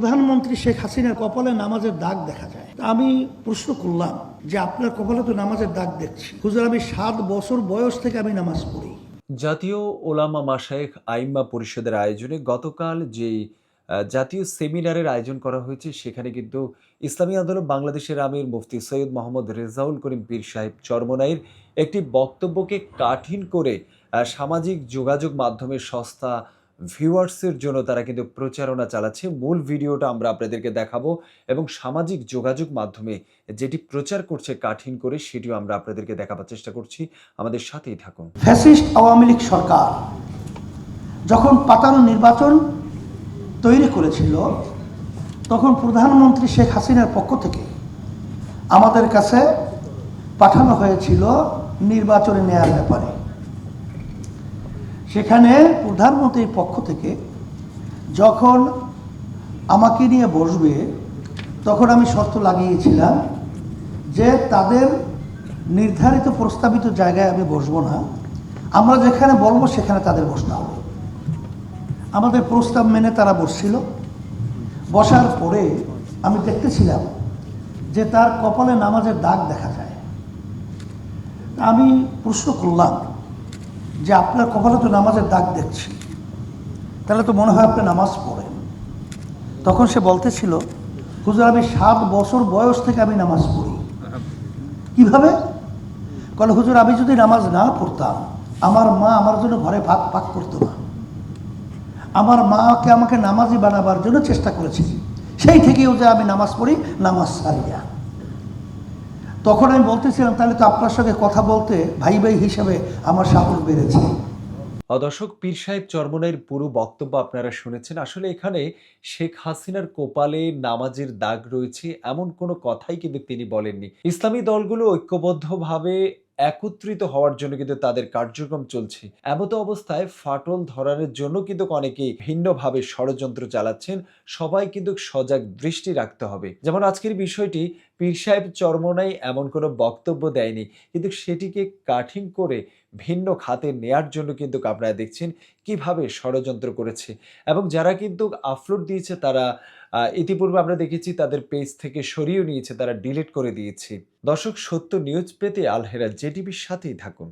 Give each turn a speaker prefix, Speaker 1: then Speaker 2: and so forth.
Speaker 1: প্রধানমন্ত্রী শেখ হাসিনার কপালে নামাজের দাগ দেখা যায়। আমি প্রশ্ন করলাম যে আপনার কপালে তো নামাজের দাগ দেখছি। হুজুর, আমি 7 বছর বয়স থেকে আমি নামাজ পড়ি।
Speaker 2: জাতীয় ওলামা মাশায়েখ আইম্মা পরিষদের আয়োজনে গতকাল যেই জাতীয় সেমিনারের আয়োজন করা হয়েছে, সেখানে কিন্তু ইসলামী আন্দোলন বাংলাদেশের আমির মুফতি সৈয়দ মোহাম্মদ রেজাউল করিম পীর সাহেব চরমোনাইর একটি বক্তব্যকে কাঠিন করে সামাজিক যোগাযোগ মাধ্যমের সস্তা ভিউয়ার্সের জন্য তারা কিন্তু প্রচারণা চালাচ্ছে। মূল ভিডিওটা আমরা আপনাদেরকে দেখাবো এবং সামাজিক যোগাযোগ মাধ্যমে যেটি প্রচার করছে কাঠিন করে, সেটিও আমরা আপনাদেরকে দেখাবার চেষ্টা করছি। আমাদের সাথেই থাকুন।
Speaker 1: ফ্যাসিস্ট আওয়ামী লীগ সরকার যখন পাতানো নির্বাচন তৈরি করেছিল, তখন প্রধানমন্ত্রী শেখ হাসিনার পক্ষ থেকে আমাদের কাছে পাঠানো হয়েছিল নির্বাচনে নেয়ার ব্যাপারে। সেখানে প্রধানমন্ত্রীর পক্ষ থেকে যখন আমাকে নিয়ে বসবে, তখন আমি শর্ত লাগিয়েছিলাম যে তাদের নির্ধারিত প্রস্তাবিত জায়গায় আমি বসবো না, আমরা যেখানে বলবো সেখানে তাদের বসতে হবে। আমাদের প্রস্তাব মেনে তারা বসছিল। বসার পরে আমি দেখতেছিলাম যে তার কপালে নামাজের দাগ দেখা যায়। আমি প্রশ্ন করলাম যে আপনার কপালে তো নামাজের দাগ দেখছি, তাহলে তো মনে হয় আপনি নামাজ পড়েন। তখন সে বলতেছিল, হুজুর, আমি 7 বছর বয়স থেকে আমি নামাজ পড়ি। কিভাবে? বলে, হুজুর, আমি যদি নামাজ না পড়তাম, আমার মা আমার জন্য ঘরে ভাত পাক করতো না। আমার মাকে আমাকে নামাজি বানাবার জন্য চেষ্টা করেছি, সেই থেকেই যে আমি নামাজ পড়ি, নামাজ সারিয়া। তখন আমি বলতেছিলাম, তাহলে তো আপনার সঙ্গে কথা বলতে ভাই ভাই হিসাবে আমার সাহস বেড়েছে।
Speaker 2: দর্শক, পীর সাহেব চরমোনাইর পুরো বক্তব্য আপনারা শুনেছেন। আসলে এখানে শেখ হাসিনার কপালে নামাজের দাগ রয়েছে এমন কোনো কথাই কিন্তু তিনি বলেননি। ইসলামী দলগুলো ঐক্যবদ্ধভাবে একত্রিত হওয়ার জন্য কিন্তু তাদের কার্যক্রম চলছে। এমত অবস্থায় ফাটল ধরানোর জন্য কিন্তু অনেকেই ভিন্নভাবে ষড়যন্ত্র চালাচ্ছেন। সবাই কিন্তু সজাগ দৃষ্টি রাখতে হবে। যেমন আজকের বিষয়টি, পীর সাহেব চরমোনাই এমন কোনো বক্তব্য দেয়নি, কিন্তু সেটিকে কাঠিন করে ভিন্ন খাতে নেয়ার জন্য কিন্তু আপনারা দেখছেন কিভাবে ষড়যন্ত্র করেছে। এবং যারা কিন্তু আপলোড দিয়েছে, তারা ইতিপূর্বে আমরা দেখেছি তাদের পেজ থেকে সরিয়ে নিয়েছে, তারা ডিলিট করে দিয়েছে। দর্শক, সত্য নিউজ পেতে আল হেরা জেটিভির সাথেই থাকুন।